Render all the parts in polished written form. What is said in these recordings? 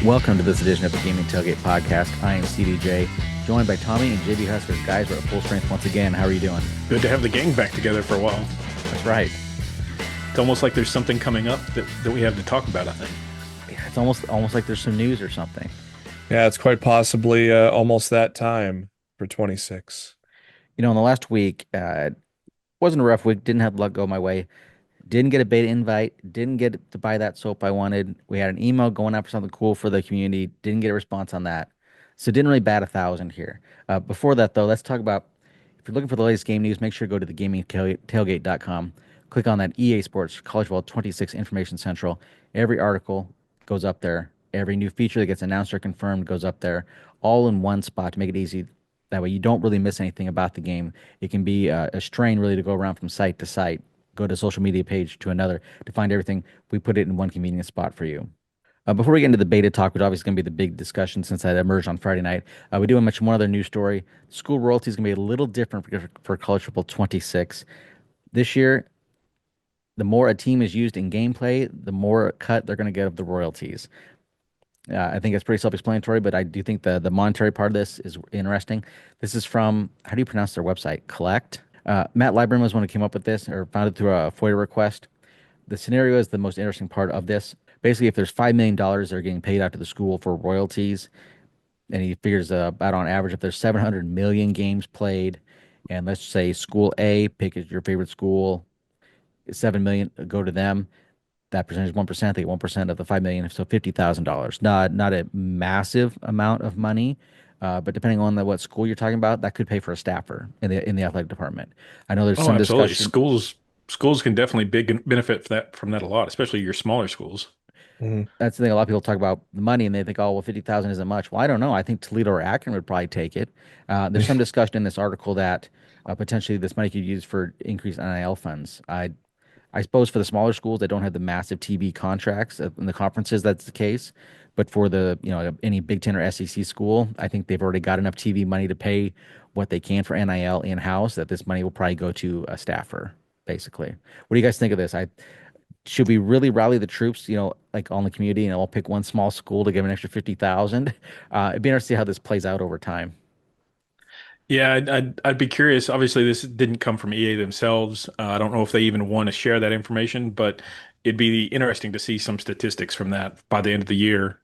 Welcome to this edition of the Gaming Tailgate Podcast. I am CDJ, joined by Tommy and JBHuskers. Guys, we're at full strength once again. How are you doing? Good to have the gang back together for a while. That's right. It's almost like there's something coming up that we have to talk about, I think. Yeah, it's almost like there's some news or something. Yeah, it's quite possibly almost that time for 26. In the last week, wasn't a rough week. Didn't have luck go my way. Didn't get a beta invite. Didn't get to buy that soap I wanted. We had an email going out for something cool for the community. Didn't get a response on that. So didn't really bat 1,000 here. Before that, though, let's talk about if you're looking for the latest game news, make sure to go to the gamingtailgate.com. Click on that EA Sports College Football 26 Information Central. Every article goes up there. Every new feature that gets announced or confirmed goes up there, all in one spot to make it easy. That way you don't really miss anything about the game. It can be a strain really to go around from site to site, go to social media page to another to find everything. We put it in one convenient spot for you. Before we get into the beta talk, which obviously is going to be the big discussion since that emerged on Friday night, we do want to mention one other news story. School royalty is going to be a little different for College Football 26. This year, the more a team is used in gameplay, the more cut they're going to get of the royalties. I think it's pretty self-explanatory, but I do think the monetary part of this is interesting. This is from, how do you pronounce their website? Collect. Matt Libram was one who came up with this or found it through a FOIA request. The scenario is the most interesting part of this. Basically, if there's $5 million they're getting paid out to the school for royalties, and he figures about on average, if there's 700 million games played, and let's say school A, pick your favorite school, 7 million go to them. That percentage is 1%. They get 1% of the 5 million, so $50,000. Not a massive amount of money, but depending on what school you're talking about, that could pay for a staffer in the athletic department. I know there's Oh, some absolutely. discussion. Schools can definitely benefit from that a lot, especially your smaller schools. Mhm. That's the thing. A lot of people talk about the money and they think, oh, well, 50,000 isn't much. Well, I don't know. I think Toledo or Akron would probably take it. There's some discussion in this article that potentially this money could be used for increased NIL funds. I suppose for the smaller schools that don't have the massive TV contracts in the conferences, that's the case. But for the, any Big Ten or SEC school, I think they've already got enough TV money to pay what they can for NIL in-house, that this money will probably go to a staffer, basically. What do you guys think of this? Should we really rally the troops, like on the community, and I'll pick one small school to give an extra 50,000? It'd be interesting to see how this plays out over time. Yeah, I'd be curious. Obviously, this didn't come from EA themselves. I don't know if they even want to share that information, but it'd be interesting to see some statistics from that by the end of the year,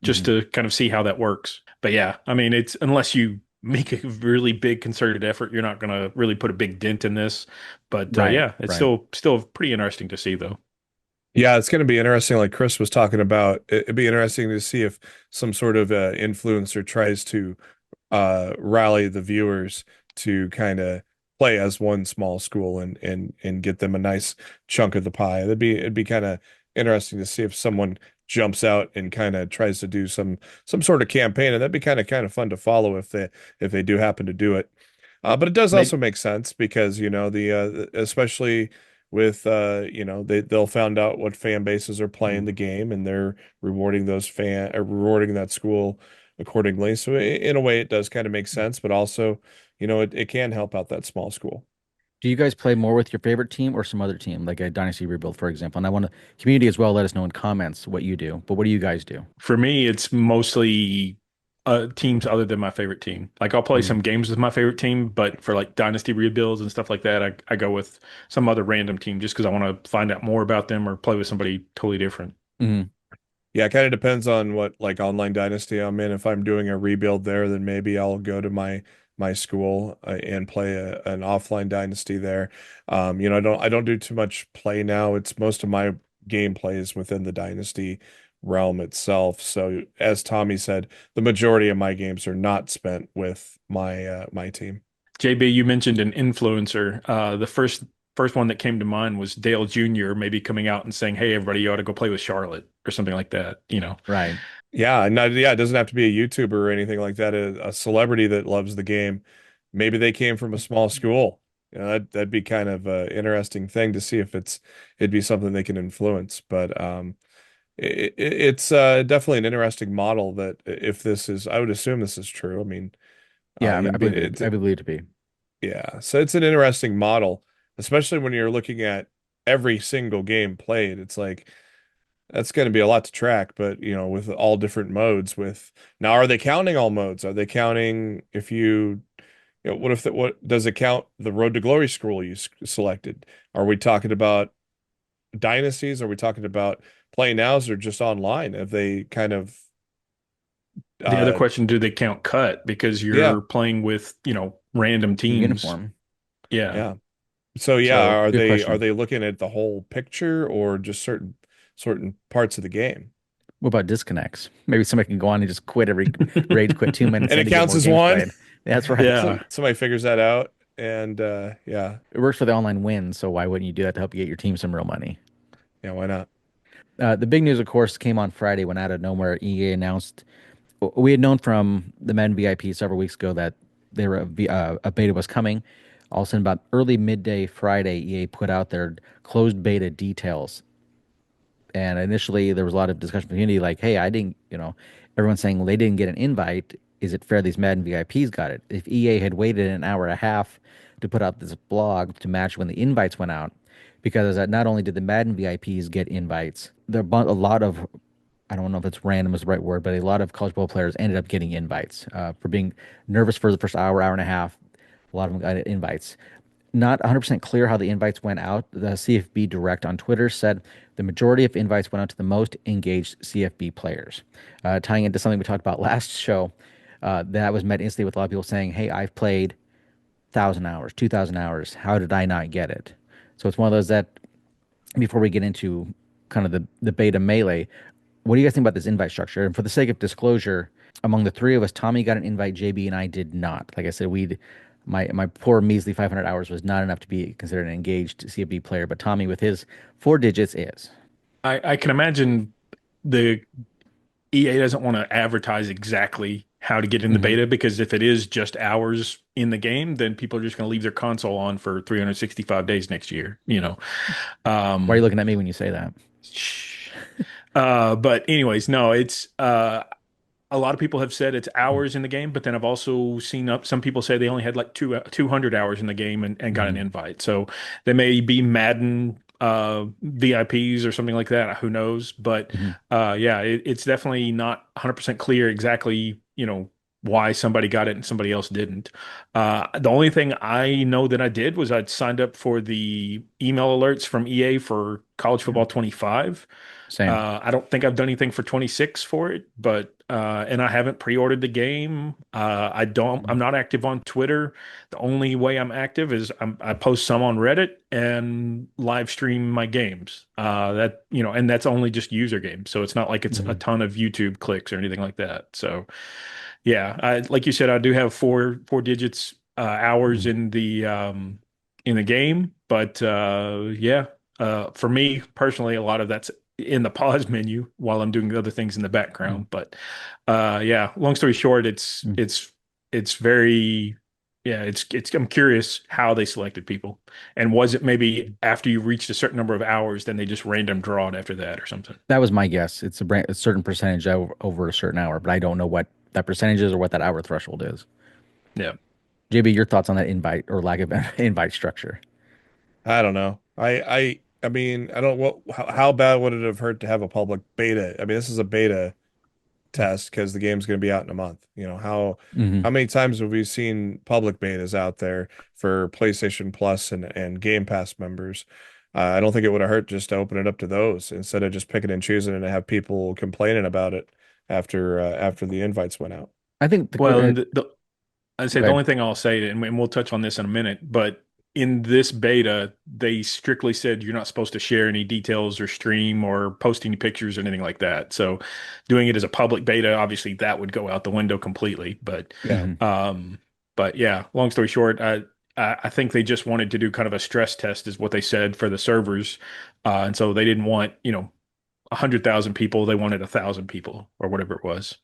just Mhm. to kind of see how that works. But yeah, I mean, it's unless you make a really big concerted effort, you're not going to really put a big dent in this. But Right, yeah, it's right. still pretty interesting to see, though. Yeah, it's going to be interesting. Like Chris was talking about, it'd be interesting to see if some sort of influencer tries to rally the viewers to kind of play as one small school and get them a nice chunk of the pie. It'd be kind of interesting to see if someone jumps out and kind of tries to do some sort of campaign, and that'd be kind of fun to follow if they do happen to do it. But it does Maybe also make sense because the especially with they'll find out what fan bases are playing Mhm. the game, and they're rewarding those rewarding that school accordingly. So in a way, it does kind of make sense, but also, it can help out that small school. Do you guys play more with your favorite team or some other team, like a Dynasty Rebuild, for example? And I want to community as well. Let us know in comments what you do. But what do you guys do? for me, it's mostly teams other than my favorite team. Like I'll play Mm. some games with my favorite team, but for like dynasty rebuilds and stuff like that, I go with some other random team just because I want to find out more about them or play with somebody totally different. Hmm. Yeah, it kind of depends on what like online dynasty I'm in. If I'm doing a rebuild there, then maybe I'll go to my school and play an offline dynasty there. I don't do too much play now. It's most of my gameplay is within the dynasty realm itself. So as Tommy said, the majority of my games are not spent with my team. JB, you mentioned an influencer. The first one that came to mind was Dale Jr. maybe coming out and saying, "Hey, everybody, you ought to go play with Charlotte" or something like that. Right. Yeah, it doesn't have to be a YouTuber or anything like that. A celebrity that loves the game. Maybe they came from a small school. That'd be kind of an interesting thing to see if it'd be something they can influence. But it's definitely an interesting model that if this is, I would assume this is true. I mean, Yeah, I believe it. it's I believe it to be. yeah, so it's an interesting model, especially when you're looking at every single game played. It's like That's going to be a lot to track, but with all different modes with now, are they counting all modes? Are they counting if what if what does it count the Road to Glory scroll you selected? Are we talking about dynasties? Are we talking about play nows or just online? Have they kind of The other uh question, do they count cut? Because yeah, you're playing with, random teams. Uniform. Yeah. yeah. So yeah, So are Good they question. looking at the whole picture or just certain parts of the game? What about disconnects? Maybe somebody can go on and just quit rage quit 2 minutes And in it to get counts more as games one. played. That's right. yeah. Somebody figures that out, and yeah, It works for the online wins, so why wouldn't you do that to help you get your team some real money? yeah, why not? The big news, of course, came on Friday when out of nowhere EA announced we had known from the Men VIP several weeks ago that a beta was coming. All of a sudden, about early midday Friday, EA put out their closed beta details. And initially, there was a lot of discussion in the community like, hey, I didn't, everyone's saying well, they didn't get an invite. Is it fair these Madden VIPs got it? If EA had waited an hour and a half to put out this blog to match when the invites went out, because not only did the Madden VIPs get invites, a lot of I don't know if it's random is the right word, but a lot of college football players ended up getting invites for being nervous for the first hour, hour and a half. A lot of them got invites. Not 100% clear how the invites went out. The CFB Direct on Twitter said the majority of invites went out to the most engaged CFB players. Tying into something we talked about last show, that was met instantly with a lot of people saying, hey, I've played 1,000 hours, 2,000 hours. How did I not get it? So it's one of those that before we get into kind of the beta melee, what do you guys think about this invite structure? And for the sake of disclosure, among the three of us, Tommy got an invite, JB and I did not. Like I said, my poor measly 500 hours was not enough to be considered an engaged CFB player, but Tommy with his 4 digits is. I can imagine the EA doesn't want to advertise exactly how to get in the Hmm. beta because if it is just hours in the game, then people are just going to leave their console on for 365 days next year. Why are you Um, looking at me when you say that? shh. But anyways, no, it's a lot of people have said it's hours in the game, but then I've also seen some people say they only had like 200 hours in the game and got an Hmm. invite. So they may be Madden VIPs or something like that. Who knows? But Hmm. yeah, it's definitely not 100% clear exactly, why somebody got it and somebody else didn't. The only thing I know that I did was I'd signed up for the email alerts from EA for College Yeah, Football 25. same. I don't think I've done anything for 26 for it, but and I haven't pre-ordered the game. I'm not active on Twitter. The only way I'm active is I post some on Reddit and live stream my games. And that's only just user games. So it's not like it's a Hmm. ton of YouTube clicks or anything like that. So yeah, like you said, I do have four digits hours Hmm. in the game, but yeah, for me personally, a lot of that's in the pause menu while I'm doing other things in the background. But yeah, long story short, Hmm. it's very yeah, it's I'm curious how they selected people, and was it maybe after you reached a certain number of hours, then they just random draw it after that or something? That was my guess. It's a certain percentage over a certain hour, but I don't know what that percentage is or what that hour threshold is. Yeah. JB, your thoughts on that invite or lack of invite structure? I don't know. I mean, I don't how bad would it have hurt to have a public beta? I mean, this is a beta test because the game's going to be out in a month. Hmm. How many times have we seen public betas out there for PlayStation Plus and Game Pass members? I don't think it would have hurt just to open it up to those instead of just picking and choosing and have people complaining about it after the invites went out. I think Well, and I'd say go the ahead. only thing I'll say, and we'll touch on this in a minute, but in this beta, they strictly said you're not supposed to share any details or stream or post any pictures or anything like that. So doing it as a public beta, obviously that would go out the window completely. Yeah. Hmm. Um, but yeah, long story short, I think they just wanted to do kind of a stress test, is what they said for the servers, and so they didn't want 100,000 people; they wanted 1,000 people or whatever it was.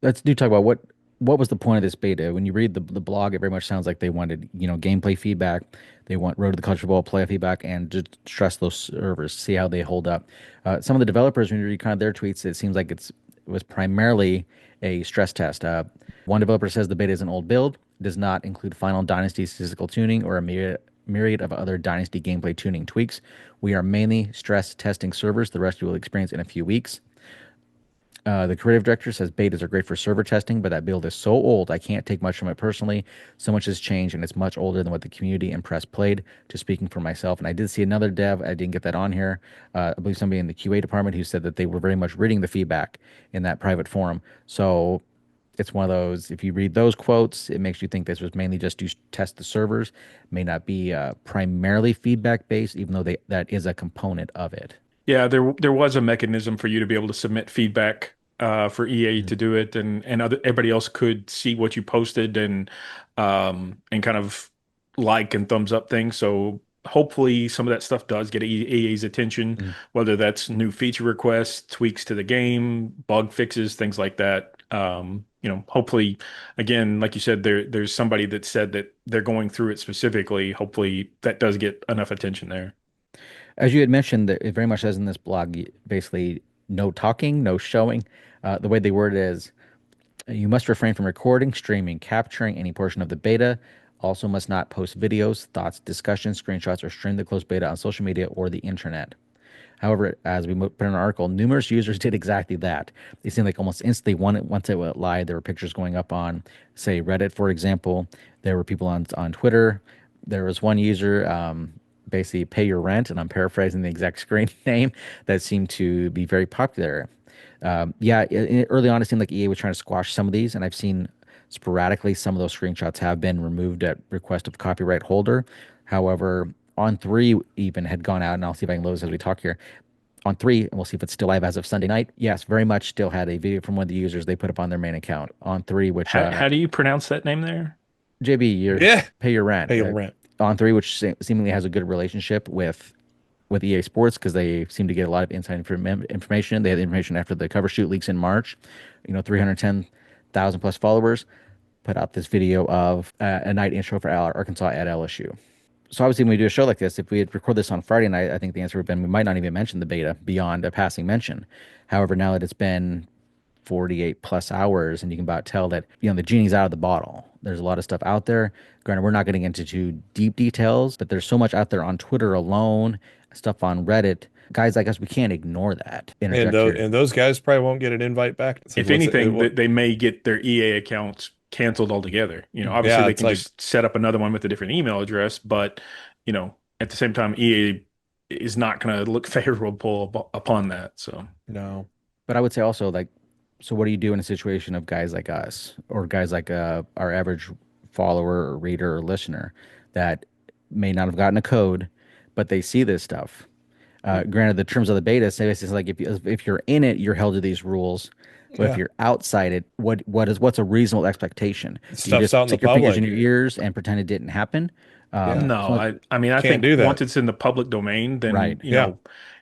Let's do talk about what was the point of this beta. When you read the blog, it very much sounds like they wanted gameplay feedback. They want Road to the College Football playoff feedback and just stress those servers, see how they hold up. Some of the developers, when you read kind of their tweets, it seems like it was primarily a stress test. One developer says the beta is an old build, does not include final dynasty statistical tuning or myriad of other Dynasty gameplay tuning tweaks. We are mainly stress testing servers. The rest you will experience in a few weeks. The creative director says betas are great for server testing, but that build is so old I can't take much from it personally. So much has changed, and it's much older than what the community and press played. Just speaking for myself, and I did see another dev. I didn't get that on here. I believe somebody in the QA department who said that they were very much reading the feedback in that private forum. So it's one of those. If you read those quotes, it makes you think this was mainly just to test the servers. May not be primarily feedback based, even though that is a component of it. Yeah, there was a mechanism for you to be able to submit feedback for EA Mm. to do it, and everybody else could see what you posted and kind of like and thumbs up things. So hopefully some of that stuff does get EA's attention, Mm. whether that's new feature requests, tweaks to the game, bug fixes, things like that. Hopefully, again, like you said, there's somebody that said that they're going through it specifically. Hopefully, that does get enough attention there. As you had mentioned, that it very much says in this blog, basically no talking, no showing. The way they word it is, you must refrain from recording, streaming, capturing any portion of the beta. Also, must not post videos, thoughts, discussions, screenshots, or stream the closed beta on social media or the internet. However, as we put in an article, numerous users did exactly that. They seemed like almost instantly, once it went live, there were pictures going up on, say, Reddit, for example. There were people on Twitter. There was one user, basically pay your rent, and I'm paraphrasing the exact screen name, that seemed to be very popular. Yeah, early on, it seemed like EA was trying to squash some of these, and I've seen sporadically some of those screenshots have been removed at request of copyright holder. However, on three even had gone out, and I'll see if I can load this as we talk here. On three, and we'll see if it's still live as of Sunday night. Yes, very much still had a video from one of the users they put up on their main account. On three, which How do you pronounce that name there? JB, you Yeah. pay your rent. Pay your rent. On three, which seemingly has a good relationship with EA Sports because they seem to get a lot of inside information. They had the information after the cover shoot leaks in March. 310,000 plus followers put out this video of a night intro for Arkansas at LSU. So obviously, when we do a show like this, if we had recorded this on Friday night, I think the answer would have been we might not even mention the beta beyond a passing mention. However, now that it's been 48 plus hours, and you can about tell that the genie's out of the bottle. There's a lot of stuff out there. Granted, we're not getting into too deep details, but there's so much out there on Twitter alone, stuff on Reddit. Guys like us, we can't ignore that. And those guys probably won't get an invite back. It's like, If anything, they may get their EA accounts canceled altogether. Obviously Yeah, they it's can like, just set up another one with a different email address, but at the same time, EA is not going to look favorable upon that. So no. But I would say also, like, so what do you do in a situation of guys like us or guys like our average follower or reader or listener that may not have gotten a code, but they see this stuff? Granted, the terms of the beta say it's like if you're in it, you're held to these rules. But if Yeah. you're outside it, what's a reasonable expectation? Do you Stuff's just out in the stick your fingers in public. your ears and pretend it didn't happen? Yeah. no, I mean, I Can't think do that. once it's in the public domain, then, Right. Yeah.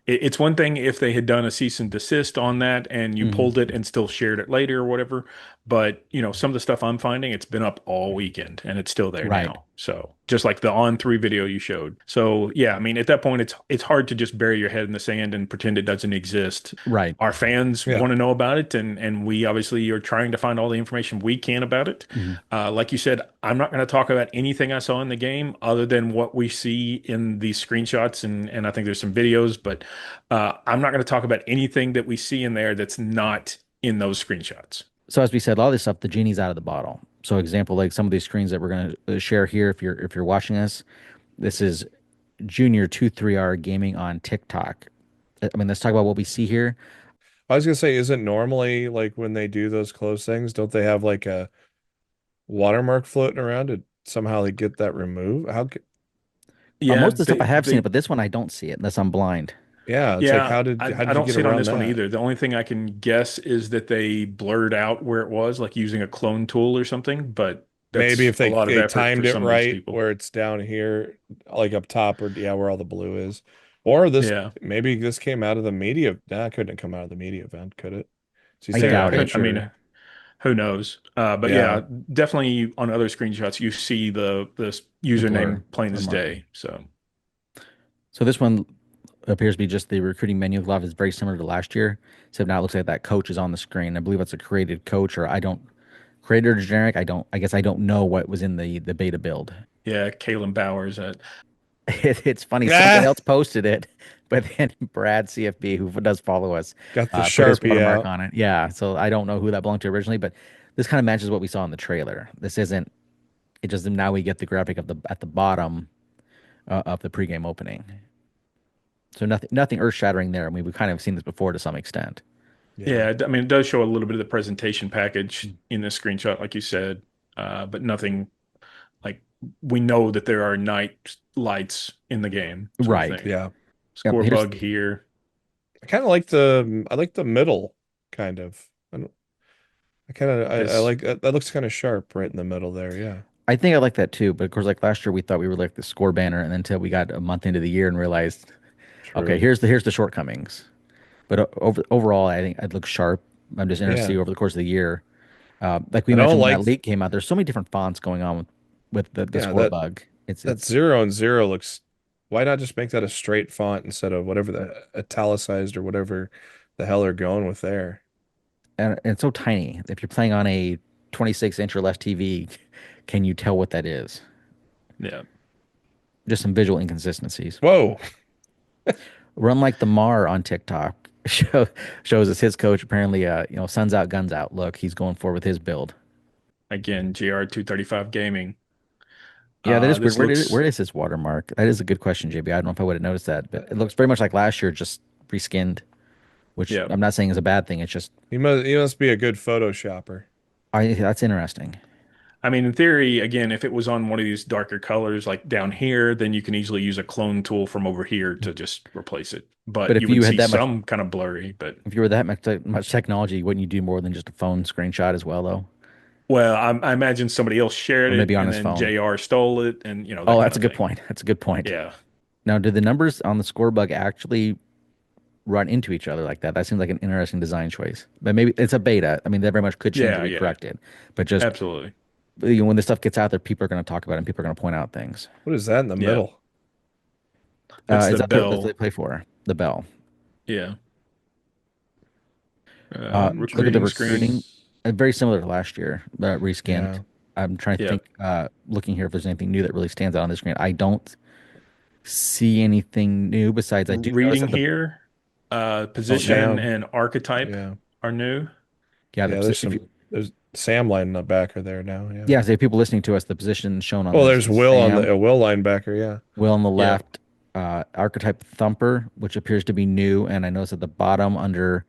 it's one thing if they had done a cease and desist on that and you Mhm. pulled it and still shared it later or whatever. But, some of the stuff I'm finding, it's been up all weekend and it's still there Right. now. So just like the on three video you showed. So yeah, I mean, at that point, it's hard to just bury your head in the sand and pretend it doesn't exist. Right. Our fans Yeah. want to know about it, and we obviously are trying to find all the information we can about it. Mhm. Like you said, I'm not going to talk about anything I saw in the game other than what we see in these screenshots, and I think there's some videos, but I'm not going to talk about anything that we see in there that's not in those screenshots. So as we said, a lot of this stuff, the genie's out of the bottle. So example, like some of these screens that we're going to share here, if you're watching us, this is Junior 23R Gaming on TikTok. I mean, let's talk about what we see here. I was gonna say, isn't normally like when they do those close things, don't they have like a watermark floating around to somehow like get that removed? Yeah, Most of the stuff I have seen they it, but this one I don't see it unless I'm blind. Yeah, it's like Yeah, I how did you don't get see it on around this one that? either. The only thing I can guess is that they blurred out where it was, like using a clone tool or something, but Maybe that's if a they lot of they effort for timed it some of these right people. where it's down here, like up top, or yeah, where all the blue is. Or Yeah. maybe this came out of the media. Nah, it couldn't have come out of the media event, could it? So you I see a doubt it. I picture. mean, who knows? But Yeah. yeah, definitely on other screenshots, you see the The blur username plain or as mark. day. So So this one appears to be just the recruiting menu. Glove is very similar to last year. So now it looks like that coach is on the screen. I believe it's a created coach, or I don't created or generic. I guess I don't know what was in the beta build. yeah, Kalen Bowers. It's funny. Somebody Ah, else posted it, but then Brad CFB, who does follow us, got the put his Sharpie watermark out. on it. Yeah, so I don't know who that belonged to originally, but this kind of matches what we saw in the trailer. This isn't. It just now we get the graphic of the at the bottom of the pregame opening. So nothing earth shattering there. I mean, we've kind of seen this before to some extent. Yeah. Yeah, I mean, it does show a little bit of the presentation package in this screenshot, like you said, but nothing like we know that there are night lights in the game, sort of Right. thing. Yeah. Yep. Score bug here. I like the middle kind of. I kind of I This like that looks kind of sharp right in the middle there. Yeah. I think I like that too. But of course, like last year, we thought we were like the score banner, and then until we got a month into the year and realized, okay, True. here's the shortcomings. But overall, I think it looks sharp. I'm just interested to Yeah. see over the course of the year. Like we I don't mentioned when that like leak came out, there's so many different fonts going on with the yeah, score bug. It's that it's 0 and 0 looks, why not just make that a straight font instead of whatever the italicized or whatever the hell they're going with there? and it's so tiny. If you're playing on a 26-inch or less TV, can you tell what that is? yeah. Just some visual inconsistencies. Whoa. Run like the Mar on TikTok shows us his coach apparently suns out guns out. Look, he's going forward with his build. Again, GR235 Gaming. Yeah, that is weird. This looks Where is his watermark? That is a good question, JB. I don't know if I would have noticed that, but it looks very much like last year, just reskinned, which yeah. I'm not saying is a bad thing. It's just He must be a good Photoshopper. I that's interesting. I mean, in theory, again, if it was on one of these darker colors like down here, then you can easily use a clone tool from over here to just replace it. But But if you you would had see that much, some kind of blurry. But if you were that much technology, wouldn't you do more than just a phone screenshot as well, though, well, I imagine somebody else shared or maybe it on and his then phone? JR stole it and Oh, that kind that's a of good thing. point. That's a good point. Yeah. Now, did the numbers on the score bug actually run into each other like that? That seems like an interesting design choice. But maybe it's a beta. I mean, that very much could change or Yeah, be yeah. corrected. But just Absolutely. when this stuff gets out there, people are going to talk about it and people are going to point out things. What is that in the Yeah. middle? That's Is the that that's they bell. play for the bell? Yeah. Look at the Recruiting recruiting. screen. Very similar to last year, reskinned. Yeah. I'm trying to Yeah. think, looking here if there's anything new that really stands out on the screen. I don't see anything new besides I do notice Reading that the here, oh yeah, position Sam. and archetype Yeah. are new. yeah Yeah, if you, there's Sam line in the backer there now. Yeah. yeah, so if people listening to us, the position shown on Well, this there's is Will on Sam, the Will linebacker. Yeah. Will on the Yeah. left, archetype Thumper, which appears to be new, and I notice at the bottom under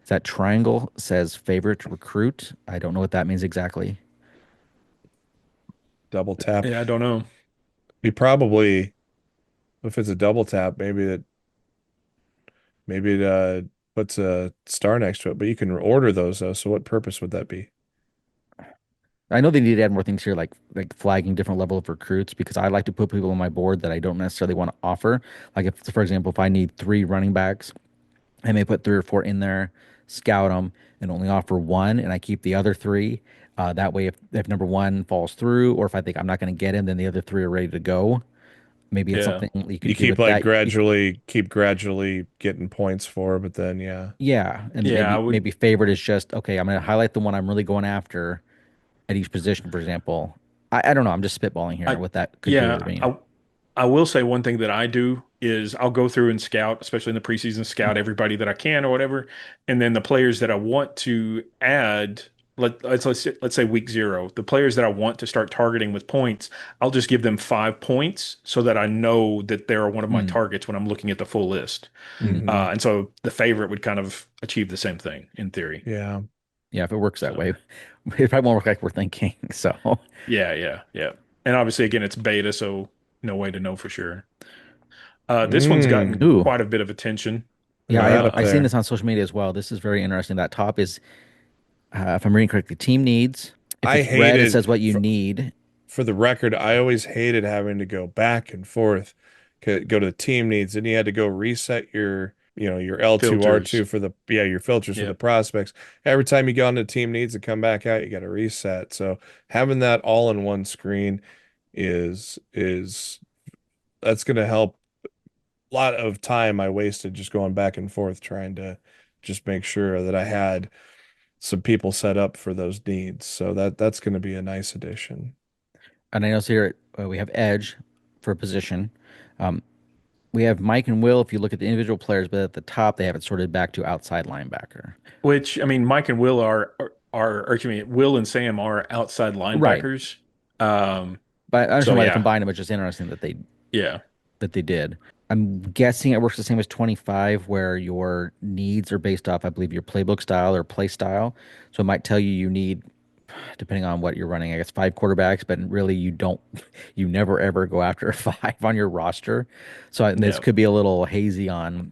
that triangle says favorite recruit. I don't know what that means exactly. Double tap. Yeah, I don't know. He probably, if it's a double tap, maybe it puts a star next to it. But you can order those though. So what purpose would that be? I know they need to add more things here, like flagging different level of recruits, because I like to put people on my board that I don't necessarily want to offer. Like if, for example, if I need three running backs, I may put three or four in there, scout them, and only offer one, and I keep the other three. That way, if number one falls through, or if I think I'm not going to get him, then the other three are ready to go. Maybe it's Yeah. something you You could do keep with like that. gradually getting points for, but then yeah. Yeah, and Yeah, I maybe would. favorite is just okay. I'm going to highlight the one I'm really going after at each position, for example. I don't know. I'm just spitballing here I what that could do or yeah, mean. I will say one thing that I do is I'll go through and scout, especially in the preseason, scout everybody that I can or whatever, and then the players that I want to add. Let's say week 0, the players that I want to start targeting with points, I'll just give them 5 points so that I know that they're one of my Mm, targets when I'm looking at the full list. mm. Hmm. And so the favorite would kind of achieve the same thing in theory. Yeah. Yeah, if it works that So way, it probably won't work like we're thinking. So, yeah, yeah, yeah. And obviously, again, it's beta, so no way to know for sure. This one's gotten Mm. ooh, quite a bit of attention. Look yeah, at that up I seen there. this on social media as well. This is very interesting. That top is, if I'm reading correctly, team needs. If I it's red, it hated says what you for, need. for the record, I always hated having to go back and forth, go to the team needs, and you had to go reset your L2 Filters. R2 for your filters for the Yep. prospects. Every time you go into team needs and come back out, you got to reset. So having that all in one screen is that's going to help. A lot of time I wasted just going back and forth trying to just make sure that I had some people set up for those needs. So that's going to be a nice addition. And I notice here we have edge for a position. Um, we have Mike and Will if you look at the individual players, but at the top they have it sorted back to outside linebacker. Which I mean, Mike and Will or excuse me, Will and Sam are outside Right. linebackers. Um, But I so understand why they yeah, combined them. It's just interesting yeah, that they did. I'm guessing it works the same as 25, where your needs are based off, I believe, your playbook style or play style. So it might tell you you need, depending on what you're running, I guess 5 quarterbacks, but really you don't, you never ever go after a five on your roster. So this yeah, could be a little hazy on,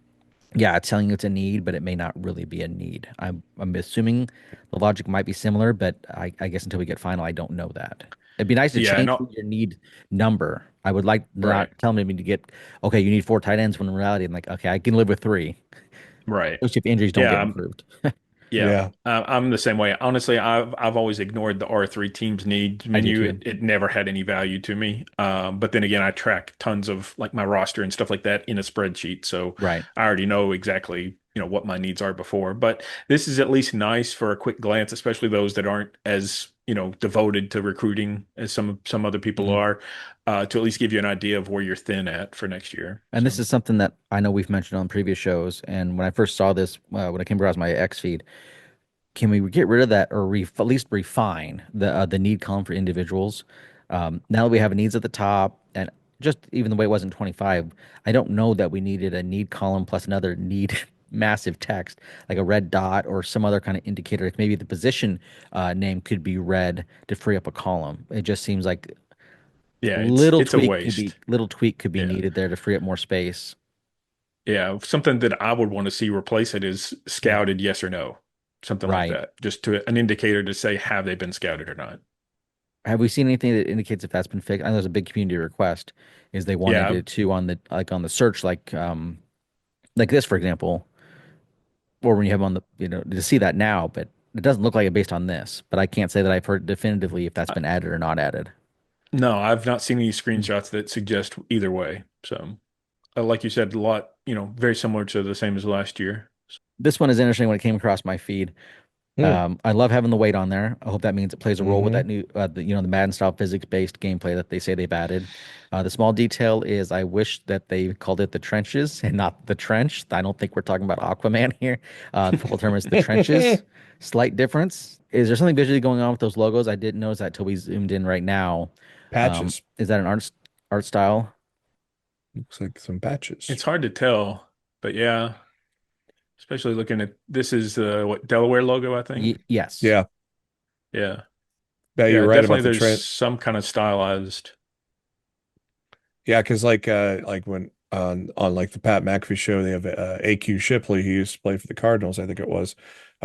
yeah, it's telling you it's a need, but it may not really be a need. I'm assuming the logic might be similar, but I guess until we get final, I don't know that. It'd be nice to yeah. change No, your need number. I would like not right, tell me to get, okay, you need 4 tight ends when in reality I'm like, okay, I can live with three. right. Especially if injuries don't Yeah, get improved. yeah. Yeah. I'm the same way. Honestly, I've always ignored the R3 teams needs I do menu. too. It never had any value to me. But then again, I track tons of like my roster and stuff like that in a spreadsheet, so Right. I already know exactly, what my needs are before. But this is at least nice for a quick glance, especially those that aren't as, devoted to recruiting as some other people Mhm. are, to at least give you an idea of where you're thin at for next year. And this So is something that I know we've mentioned on previous shows. And when I first saw this, when I came across my X feed, can we get rid of that or at least refine the need column for individuals? Now that we have needs at the top, and just even the way it was in 25, I don't know that we needed a need column plus another need massive text like a red dot or some other kind of indicator. Like maybe the position name could be red to free up a column. It just seems like yeah, it's a waste. little tweak could be Yeah. needed there to free up more space. Yeah, something that I would want to see replace it is Mm. scouted yes or no, something like Right. that. Just to an indicator to say have they been scouted or not. Have we seen anything that indicates if that's been fixed? I know there's a big community request is they wanted Yeah, it to on the on the search like this for example, or when you have on the to see that now, but it doesn't look like it based on this. But I can't say that I've heard definitively if that's I, been added or not added. no, I've not seen any Mm. screenshots that suggest either way. So, like you said, a lot, very similar to the same as last year. This one is interesting when it came across my feed. Hmm. I love having the weight on there. I hope that means it plays a role with Hmm. that new, the Madden style physics based gameplay that they say they've added. The small detail is I wish that they called it the trenches and not the trench. I don't think we're talking about Aquaman here. The full term is the trenches. Slight difference. Is there something visually going on with those logos? I didn't notice that till we zoomed in right now. Patches. Is that an art style? Looks like some patches. It's hard to tell, but yeah, especially looking at this is what Delaware logo, I think. Yes. Yeah. Yeah, Yeah, you're yeah, right definitely. about the There's trend. some kind of stylized. Yeah, because like when on like the Pat McAfee show, they have AQ Shipley, he used to play for the Cardinals, I think it was.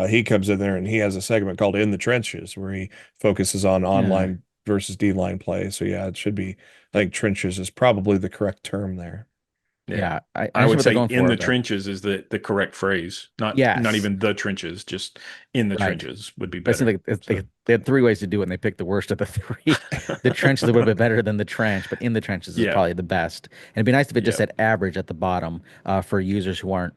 He comes in there and he has a segment called In the Trenches where he focuses on Yeah. online versus D-line play. So yeah, it should be, I think trenches is probably the correct term there. Yeah. Yeah. I I understand would what they're say going in for, the but trenches is the correct phrase. Not yes. even the trenches, just in the Right. trenches would be But it seems better. like So they had 3 ways to do it, and they picked the worst of the three. The trench is a little bit better than the trench, but in the trenches is yeah. probably the best. And it'd be nice if it just Yeah. said average at the bottom for users who aren't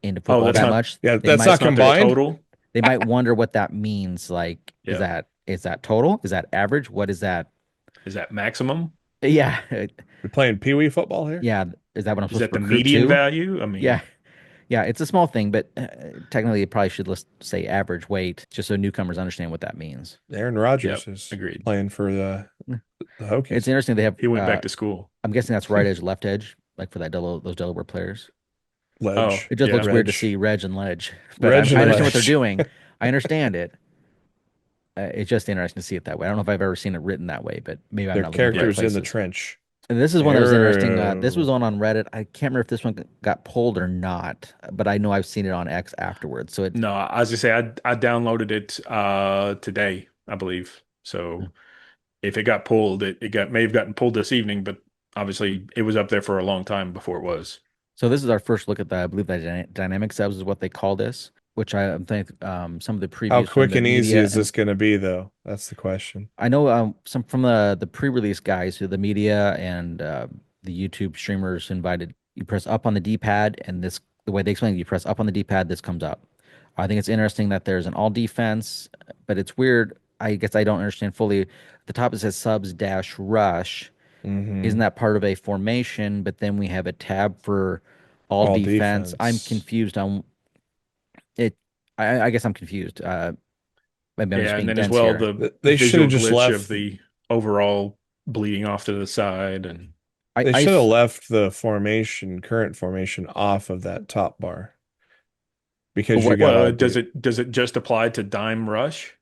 into Oh, football that much. Yeah, They that's might not that's not their combined. total. they might wonder what that means. Like, Yeah. is that total? Is that average? What is that? Is that maximum? Yeah, We're playing Pee Wee football here. yeah. Is that what I'm Is supposed that to the recruit median to? value? I mean, Yeah, yeah. It's a small thing, but technically, it probably should list, say average weight, just so newcomers understand what that means. Aaron Rodgers yep, is agreed. playing for the It's Hokies. interesting they have. He went back to school. I'm guessing that's right edge, left edge, like for those Delaware players. Oh, Ledge, It just looks yeah. weird to Reg, see Reg and Ledge, but Reg I and understand what they're Ledge. doing. I understand it. It's just interesting to see it that way. I don't know if I've ever seen it written that way, but maybe I'm Their not looking at the right characters in the places. trench. And this is one that was interesting. This was Arrow. on Reddit. I can't remember if this one got pulled or not, but I know I've seen it on X afterwards. So it, No, as I say, I downloaded it today, I believe. So if it got pulled, it may have gotten pulled this evening, but obviously it was up there for a long time before it was. so this is our first look at the, I believe that dynamic subs is what they call this, which I think some of the How previews from quick the and easy media is and this going to be, though? That's the question. I know some from the pre-release guys who the media and the YouTube streamers invited. You press up on the D-pad, and this the way they explain it, you press up on the D-pad, this comes up. I think it's interesting that there's an all defense, but it's weird. I guess I don't understand fully. At the top it says subs dash rush. Isn't Hmm. that part of a formation? But then we have a tab for all All defense. I'm defense. confused on it. I guess I'm confused. Maybe I'm just Yeah, and being then as dense well here. the They should have visual just glitch of left. the overall bleeding off to the side and I, They I should have s- left the formation, current formation, off of that top bar because you what? got well, all de does it just apply to dime rush?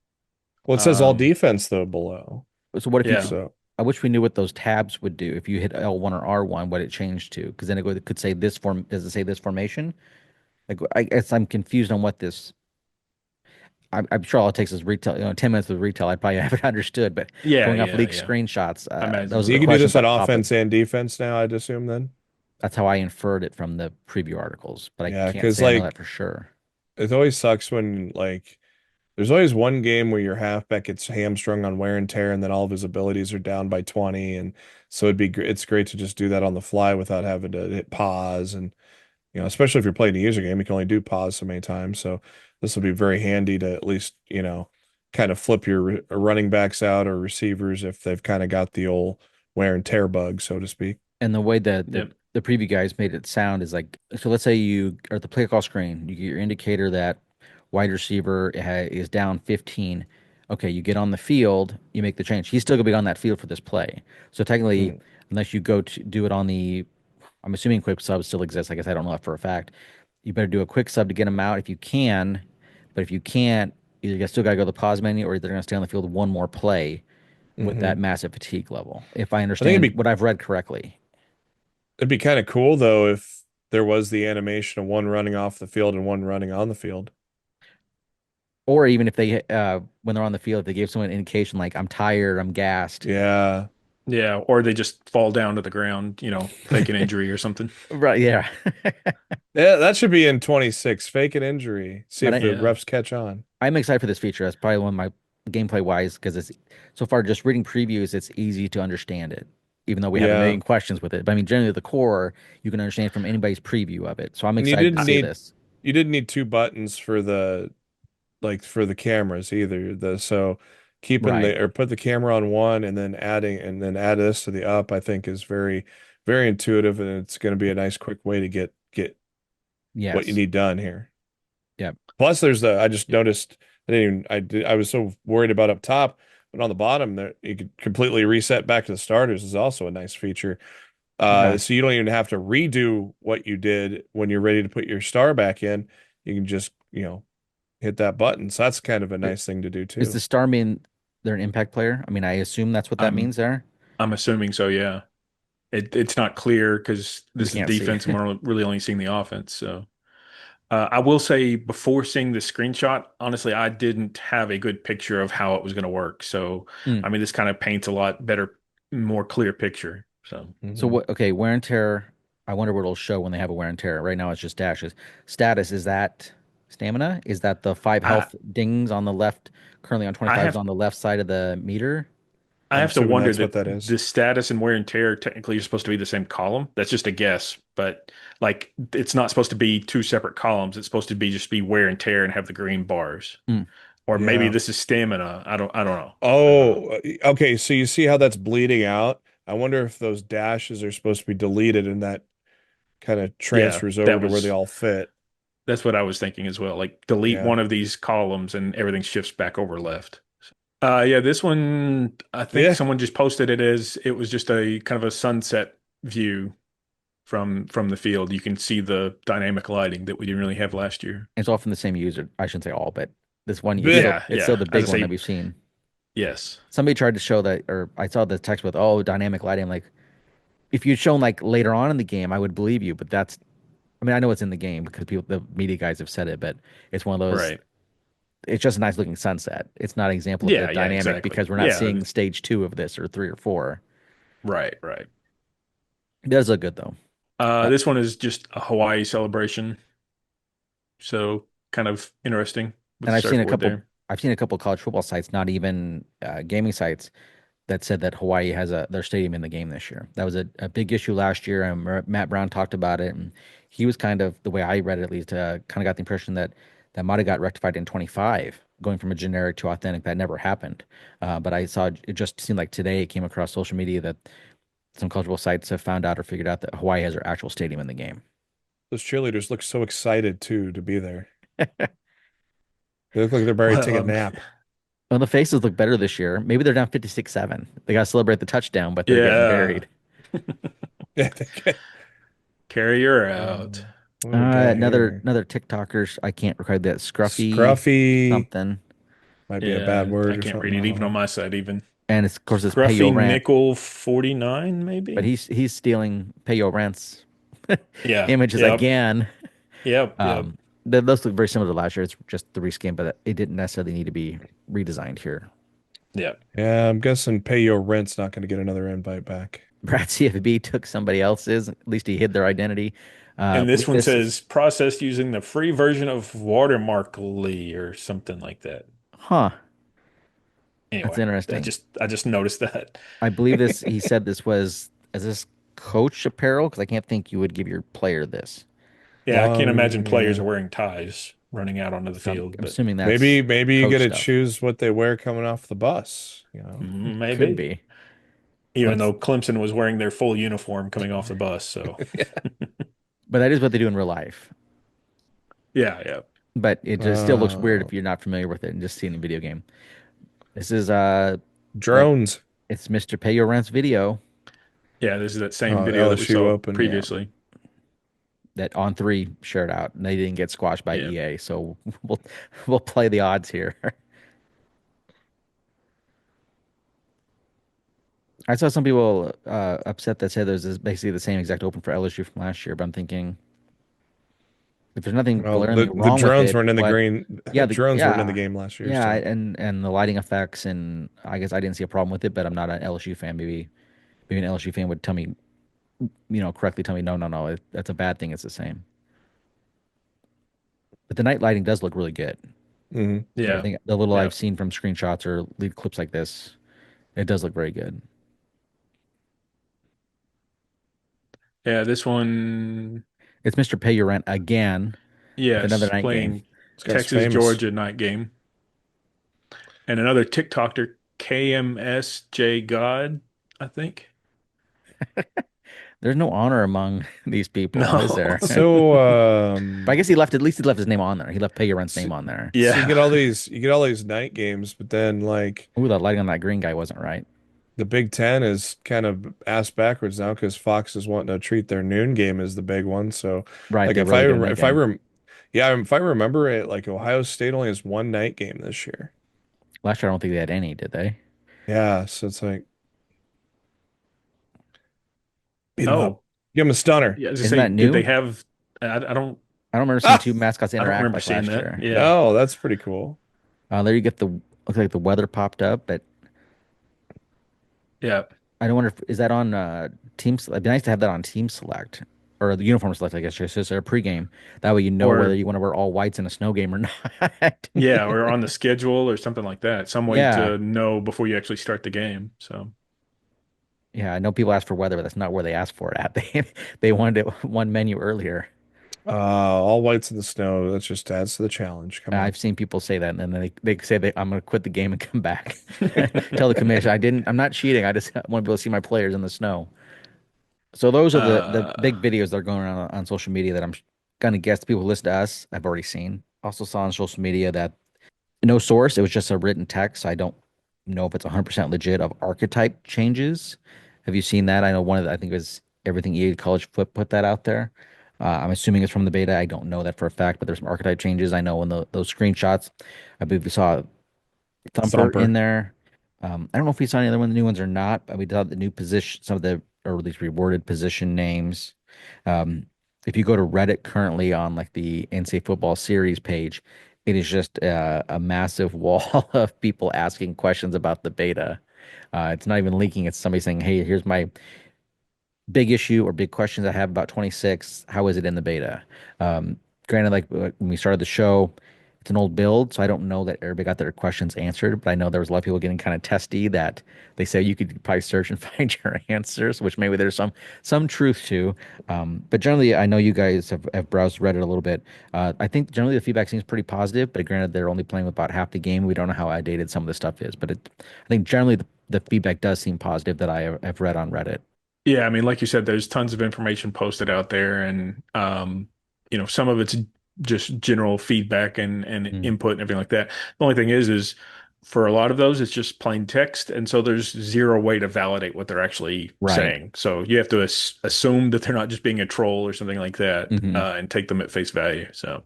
Well, it says all Um, defense though below. So what if you? yeah. So I wish we knew what those tabs would do if you hit L1 or R1, what it changed to, because then it could say this form. Does it say this formation? Like I guess I'm confused on what this. I'm sure all it takes is retail. 10 minutes of retail, I'd probably have it understood. But Yeah, going off yeah, leaked yeah. screenshots, I imagine those are you the can do so. this questions on that pop in. offense and defense now, I'd assume then. That's how I inferred it from the preview articles, but I Yeah, can't because say I know that like for sure. it always sucks when like there's always one game where your halfback gets hamstrung on wear and tear, and then all of his abilities are down by 20, and so it's great to just do that on the fly without having to hit pause, and especially if you're playing a user game, you can only do pause so many times. So this will be very handy to at least kind of flip your running backs out or receivers if they've kind of got the old wear and tear bug, so to speak. And the way that the Yep. the preview guys made it sound is like, so let's say you are at the play call screen, you get your indicator that wide receiver is down 15. Okay, you get on the field, you make the change. He's still gonna be on that field for this play. So technically, Mm, unless you go to do it on the, I'm assuming quick sub still exists. I guess I don't know that for a fact. You better do a quick sub to get him out if you can. But if you can't, either you still gotta go to the pause menu or they're gonna stay on the field one more play with that hmm massive fatigue level. If I I think understand what I've read correctly. it'd be kind of cool though if there was the animation of one running off the field and one running on the field. Or even if they when they're on the field, if they gave someone an indication like I'm tired, I'm gassed. Yeah. Yeah, or they just fall down to the ground, fake an injury or something. Right, yeah. Yeah, that should be in 26. Fake an injury. See But if the Yeah. refs catch on. I'm excited for this feature. That's probably one of my gameplay wise because it's so far just reading previews, it's easy to understand it, even though we have a Yeah. million questions with it. But I mean, generally the core you can understand from anybody's preview of it. So I'm And you excited to didn't I, see need this. you didn't need two buttons for the cameras either. So keeping Right. the or put the camera on one and then add this to the up, I think is very, very intuitive, and it's going to be a nice quick way to get what you Yes. need done here. Yep. Plus, I just noticed I was so worried about up top, but on the bottom there you could completely reset back to the starters is also a nice feature. Yeah. So you don't even have to redo what you did when you're ready to put your star back in. You can just, hit that button. So that's kind of a I- nice thing to do Is the too. star mean they're an impact player? I mean, I assume that's what that I'm means there. I'm assuming so, yeah. It's not clear because We this is can't see. defense and we're really only seeing the offense. So I will say before seeing the screenshot, honestly, I didn't have a good picture of how it was going to work. So Hmm. I mean, this kind of paints a lot better, more clear picture. So So Hmm. what? Okay, wear and tear. I wonder what it'll show when they have a wear and tear. Right now, it's just dashes. Status is that stamina? Is that the five I health dings on the left? Currently on I 25 is have on the left side of the meter. I I'm have to assuming wonder that's what that that is. the status and wear and tear technically are supposed to be the same column. That's just a guess, but like it's not supposed to be two separate columns. It's supposed to be just be wear and tear and have the green bars. Hmm. Or maybe Yeah. this is stamina. I don't know. Oh, okay. So you see how that's bleeding out? I wonder if those dashes are supposed to be deleted and that kind of Yeah, transfers over to where they all fit. that's what I was thinking as well. Like delete Yeah. one of these columns and everything shifts back over left. Yeah, this one I think Yeah. someone just posted it as it was just a kind of a sunset view from the field. You can see the dynamic lighting that we didn't really have last year. It's all from the same user. I shouldn't say all, but this one. Bleh. It's still Yeah. the As big I one that say, we've seen. yes. Somebody tried to show that, or I saw the text with dynamic lighting. I'm like, if you'd shown like later on in the game, I would believe you. But that's, I mean, I know it's in the game because the media guys have said it, but it's one of those. Right. It's just a nice looking sunset. It's not an example of the Yeah, dynamic exactly. because we're not Yeah, seeing stage two of this or three or four. right. It does look good though. Uh, This one is just a Hawaii celebration, so kind of interesting with and the surfboard there. I've seen a couple college football sites, not even gaming sites, that said that Hawaii has their stadium in the game this year. That was a big issue last year, and Matt Brown talked about it, and he was kind of the way I read it at least, kind of got the impression that that might have got rectified in 25, going from a generic to authentic. That never happened, but I saw it just seemed like today it came across social media that some collectible sites have found out or figured out that Hawaii has their actual stadium in the game. Those cheerleaders look so excited too to be there. They look like they're ready to Well, take a nap. Well, the faces look better this year. Maybe they're down 56-7. They got to celebrate the touchdown, but they're getting yeah. buried. Yeah, Carry her out. what do we got Another here? another TikTokers. I can't record that. Scruffy Scruffy something, might be a bad Yeah, I word or can't something. read I it don't even on know. my side even. and it's, of course it's Pay Your Scruffy Rent, Nickel 49, but maybe? he's stealing Pay Your Rent's Yeah. images Yep. again. Yep. Yep. Um, those look very similar to last year. It's just the reskin, but it didn't necessarily need to be redesigned here. Yep. Yeah, I'm guessing Pay Your Rent's not going to get another invite back. Brad CFB took somebody else's. At least he hid their identity. I And this believe one this is, says processed using the free version of Watermarkly or something like that. huh? That's Anyway, interesting. I just noticed that. I believe this. He said this was is this coach apparel because I can't think you would give your player this. Yeah, I can't imagine players Yeah. are wearing ties running out onto the So field, I'm but assuming that's Maybe you get coach to stuff. choose what they wear coming off the bus, you know. Could maybe. be. Even Let's, though Clemson was wearing their full uniform coming off the bus, so but that is what they do in real life. yeah, yeah. But it just still looks weird Uh, if you're not familiar with it and just seeing a video game. This is like Drones. it's Mr. Pay Your Rent's video Yeah, this is that same video that we LSU saw Open, yeah. previously. that On Three shared out, and they didn't get squashed by Yeah. EA. So we'll we'll play the odds here. I saw some people upset that said there's basically the same exact open for LSU from last year, but I'm thinking if there's nothing Well, glaringly the wrong with drones it, weren't in the what? green. Yeah, Drones weren't in the game last year, yeah, so and the lighting effects, and I guess I didn't see a problem with it, but I'm not an LSU fan. Maybe an LSU fan would tell me, correctly tell me, no, no, no, that's a bad thing. It's the same. But the night lighting does look really good. mhm. I Yeah. think the little Yeah. I've seen from screenshots or lead clips like this, it does look very good. Yeah, this one, It's Mr. Pay Your Rent again with another yes, night game. playing This guy's Texas, famous. Georgia night game. And another TikToker, KMSJ God, I think. There's no honor among these people, is No. there? So But I guess he left. At least he left his name on there. He left Pay Your Rent's so, name on there. so Yeah. you get all these night games, but then like Ooh, the lighting on that green guy wasn't right. the Big Ten is kind of ass backwards now because Fox is wanting to treat their noon game as the big one. So Right, like they're really good at night game. if I remember it, like Ohio State only has one night game this year. Last year, I don't think they had any, did they? Yeah, so it's like beat him up, Oh, give him a stunner. yeah. I was just Isn't that saying, did new? they have? I don't. I don't remember seeing Ah, two mascots I don't interact remember like seeing last that. year. Yeah. no, that's pretty cool. There you get the looks like the weather popped up, but Yeah. I don't wonder if is that on Teams. It'd be nice to have that on Team Select or the Uniform Select, I guess, just as a pregame. That way you know whether Or you want to wear all whites in a snow game or not. yeah, or on the schedule or something like that. Some way Yeah, to know before you actually start the game. So yeah. I know people ask for weather, but that's not where they asked for it at. They wanted it one menu earlier. All whites in the snow. That just adds to the challenge. Come on. I've seen people say that, and then they say that I'm going to quit the game and come back. Tell the commission I'm not cheating. I just want to be able to see my players in the snow. So those are the uh big videos that are going around on social media that I'm gonna guess the people who listen to us I've already seen. Also saw on social media that no source, it was just a written text. So I don't know if it's 100% legit of archetype changes. Have you seen that? I know one of the, I think it was Everything EA College Foot put that out there. I'm assuming it's from the beta. I don't know that for a fact, but there's some archetype changes. I know in those screenshots, I believe we saw Thumper in Thumper. there. I don't know if we saw any other one of the new ones or not, but we did have the new position, some of the or at least rewarded position names. Um, if you go to Reddit currently on like the NCAA football series page, it is just a massive wall of people asking questions about the beta. It's not even leaking. It's somebody saying, "Hey, here's my big issue or big questions I have about 26. How is it in the beta?" Granted, like when we started the show, it's an old build, so I don't know that everybody got their questions answered, but I know there was a lot of people getting kind of testy that they say you could probably search and find your answers, which maybe there's some truth to. But generally, I know you guys have browsed Reddit a little bit. I think generally the feedback seems pretty positive, but granted, they're only playing with about half the game. We don't know how outdated some of the stuff is, but I think generally the feedback does seem positive that I have read on Reddit. Yeah, I mean, like you said, there's tons of information posted out there, and some of it's just general feedback and Mm, input and everything like that. The only thing is for a lot of those, it's just plain text, and so there's zero way to validate what they're actually right. saying. So you have to assume that they're not just being a troll or something like that, Hmm. and take them at face value. So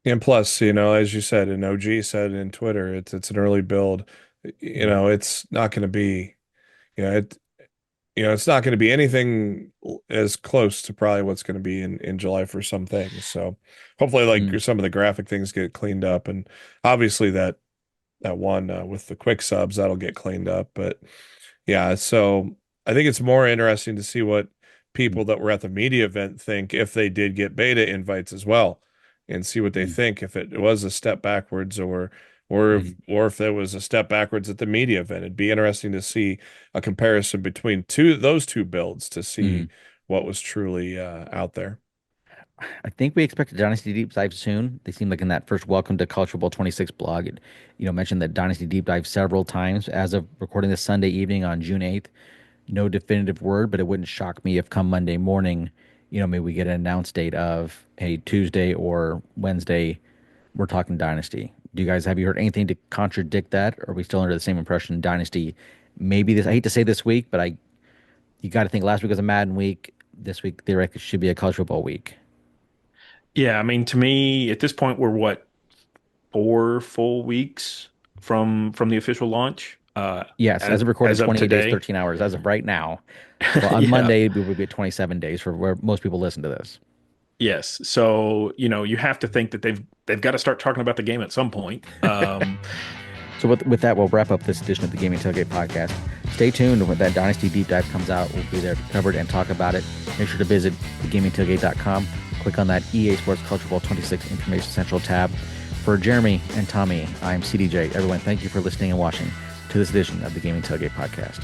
And plus, as you said, and OG said in Twitter, it's an early build. It's not going to be, you know, it, it's not going to be anything as close to probably what's going to be in July for some things. So hopefully, like Mm, some of the graphic things get cleaned up, and obviously that one with the quick subs that'll get cleaned up. But yeah, so I think it's more interesting to see what mm, people that were at the media event think if they did get beta invites as well, and see what they mm, think if it was a step backwards or if there was a step backwards at the media event. It'd be interesting to see a comparison between those two builds to see mm. what was truly out there. I think we expect a Dynasty Deep Dive soon. They seem like in that first Welcome to College Football 26 blog, it, mentioned that Dynasty Deep Dive several times as of recording this Sunday evening on June 8th. No definitive word, but it wouldn't shock me if come Monday morning, maybe we get an announced date of, hey, Tuesday or Wednesday, we're talking Dynasty. Have you heard anything to contradict that? Or are we still under the same impression Dynasty? Maybe this, I hate to say this week, but you got to think last week was a Madden week. This week theoretically should be a college football week. yeah, I mean, to me, at this point, we're what, 4 full weeks from the official launch, Yes, as of recorded, as of 28 days, today. 13 hours as of right now. So on Yeah. Monday, we would be at 27 days for where most people listen to this. Yes. So, you have to think that they've got to start talking about the game at some point. So with that, we'll wrap up this edition of the Gaming Tailgate Podcast. Stay tuned when that Dynasty Deep Dive comes out. We'll be there to cover it and talk about it. Make sure to visit thegamingtailgate.com. Click on that EA Sports College Football 26 Information Central tab. For Jeremy and Tommy, I'm CDJ. Everyone, thank you for listening and watching to this edition of the Gaming Tailgate Podcast.